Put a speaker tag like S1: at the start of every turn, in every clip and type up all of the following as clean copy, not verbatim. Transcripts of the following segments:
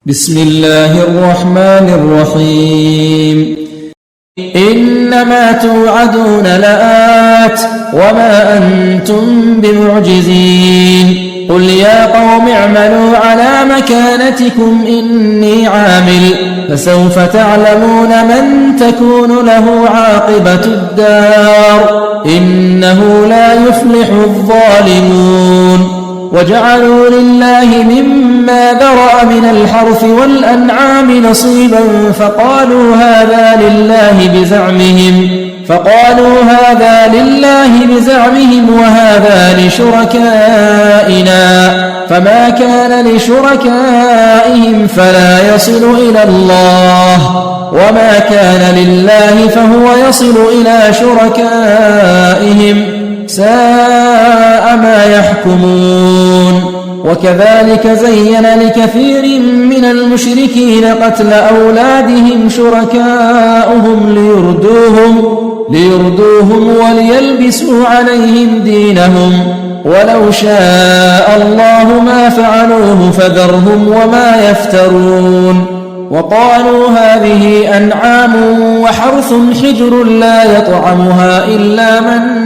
S1: بسم الله الرحمن الرحيم إنما توعدون لآت وما أنتم بمعجزين قل يا قوم اعملوا على مكانتكم إني عامل فسوف تعلمون من تكون له عاقبة الدار إنه لا يفلح الظالمون وجعلوا لله مما ذرأ من الحرث والأنعام نصيبا فقالوا هذا لله بزعمهم وهذا لشركائنا فما كان لشركائهم فلا يصل إلى الله وما كان لله فهو يصل إلى شركائهم ساء ما يحكمون وكذلك زين لكثير من المشركين قتل أولادهم شركاؤهم ليردوهم وليلبسوا عليهم دينهم ولو شاء الله ما فعلوه فذرهم وما يفترون وقالوا هذه أنعام وحرث حجر لا يطعمها إلا من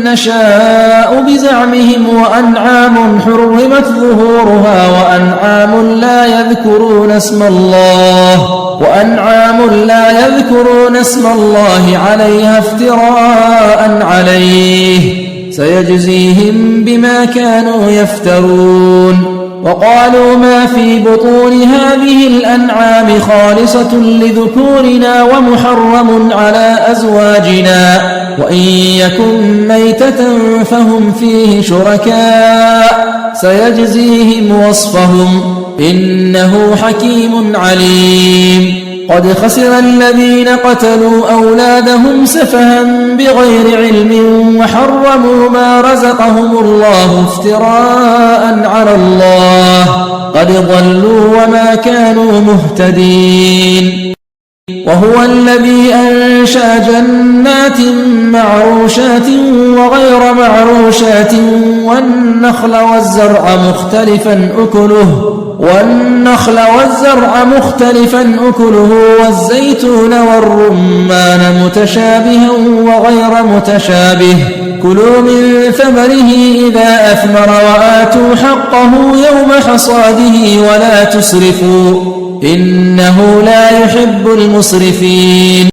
S1: نشاء بزعمهم وأنعام حرمت ظهورها وأنعام لا يذكرون اسم الله عليها افتراء عليه سيجزيهم بما كانوا يفترون وقالوا ما في بطون هذه الأنعام خالصة لذكورنا ومحرم على أزواجنا وإن يكن ميتة فهم فيه شركاء سيجزيهم وصفهم إنه حكيم عليم قد خسر الذين قتلوا أولادهم سفها بغير علم وحرموا ما رزقهم الله افتراء على الله قد ضلوا وما كانوا مهتدين وهو الذي أنشأ جنات معروشات وغير معروشات والنخل والزرع مختلفا أكله والزيتون والرمان متشابها وغير متشابه كلوا من ثمره إذا أثمر وآتوا حقه يوم حصاده ولا تسرفوا إنه لا يحب المسرفين